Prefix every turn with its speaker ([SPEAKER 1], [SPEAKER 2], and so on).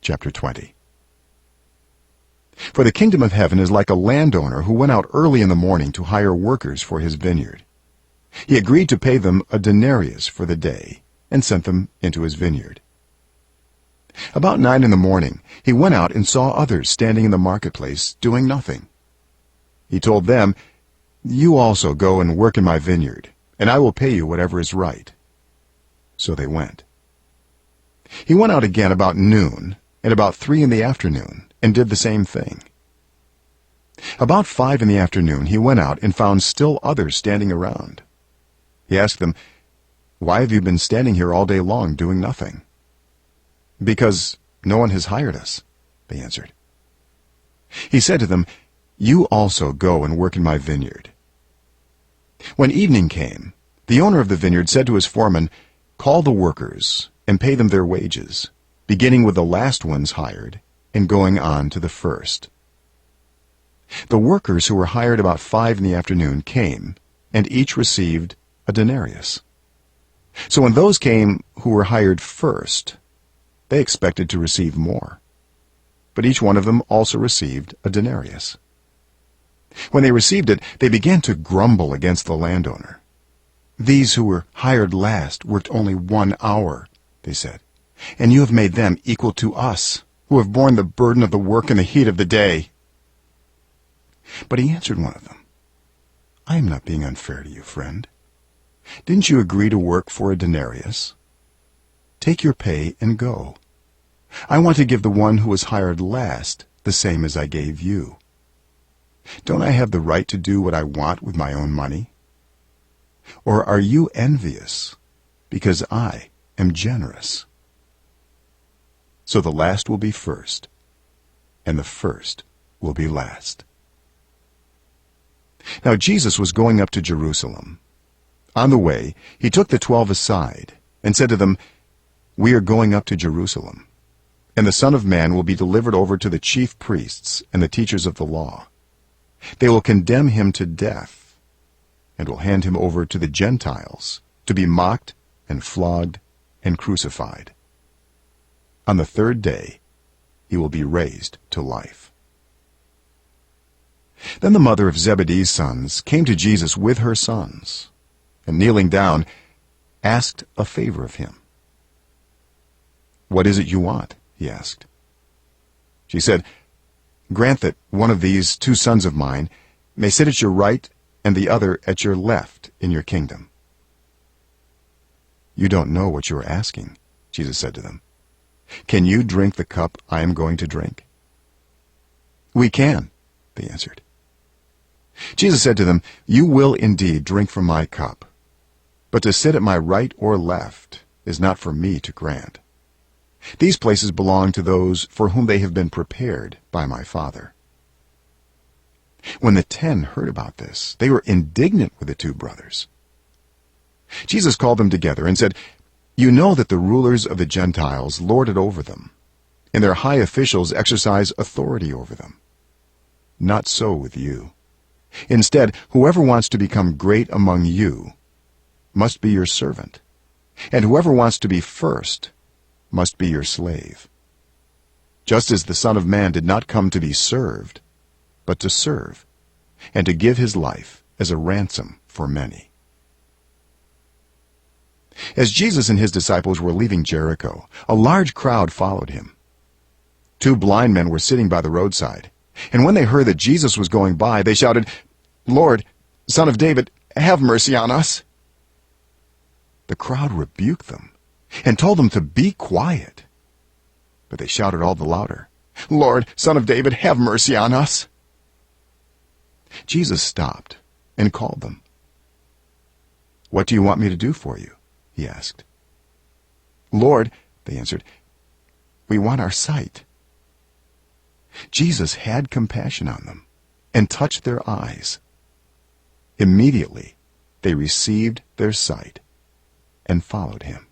[SPEAKER 1] chapter 20. For the kingdom of heaven is like a landowner who went out early in the morning to hire workers for his vineyard. He agreed to pay them a denarius for the day and sent them into his vineyard. About 9 in the morning he went out and saw others standing in the marketplace doing nothing. He told them, "You also go and work in my vineyard, and I will pay you whatever is right." So they went. He went out again about noon and about 3 in the afternoon and did the same thing. About 5 in the afternoon he went out and found still others standing around. He asked them, "Why have you been standing here all day long doing nothing?" "Because no one has hired us," they answered. He said to them, "You also go and work in my vineyard." When evening came, the owner of the vineyard said to his foreman, "Call the workers and pay them their wages, beginning with the last ones hired and going on to the first." The workers who were hired about 5 in the afternoon came, and each received a denarius. So when those came who were hired first, they expected to receive more. But each one of them also received a denarius. When they received it, they began to grumble against the landowner. "These who were hired last worked only 1 hour," they said, "and you have made them equal to us, who have borne the burden of the work in the heat of the day." But he answered one of them, "I am not being unfair to you, friend. Didn't you agree to work for a denarius? Take your pay and go. I want to give the one who was hired last the same as I gave you. Don't I have the right to do what I want with my own money? Or are you envious because I am generous?" So the last will be first, and the first will be last. Now Jesus was going up to Jerusalem. On the way, he took the 12 aside and said to them, "We are going up to Jerusalem, and the Son of Man will be delivered over to the chief priests and the teachers of the law. They will condemn him to death and will hand him over to the Gentiles to be mocked and flogged and crucified. On the 3rd day, he will be raised to life." Then the mother of Zebedee's sons came to Jesus with her sons, and kneeling down, asked a favor of him. "What is it you want?" he asked. She said, "Grant that one of these 2 sons of mine may sit at your right and the other at your left in your kingdom." "You don't know what you are asking," Jesus said to them. "Can you drink the cup I am going to drink?" "We can," they answered. Jesus said to them, "You will indeed drink from my cup, but to sit at my right or left is not for me to grant. These places belong to those for whom they have been prepared by my Father." When the 10 heard about this, they were indignant with the 2 brothers. Jesus called them together and said, "You know that the rulers of the Gentiles lord it over them, and their high officials exercise authority over them. Not so with you. Instead, whoever wants to become great among you must be your servant, and whoever wants to be first must be your slave. Just as the Son of Man did not come to be served, but to serve, and to give his life as a ransom for many." As Jesus and his disciples were leaving Jericho, a large crowd followed him. 2 blind men were sitting by the roadside, and when they heard that Jesus was going by, they shouted, "Lord, Son of David, have mercy on us." The crowd rebuked them and told them to be quiet. But they shouted all the louder, "Lord, Son of David, have mercy on us." Jesus stopped and called them. "What do you want me to do for you?" he asked. "Lord," they answered, "we want our sight." Jesus had compassion on them and touched their eyes. Immediately they received their sight and followed him.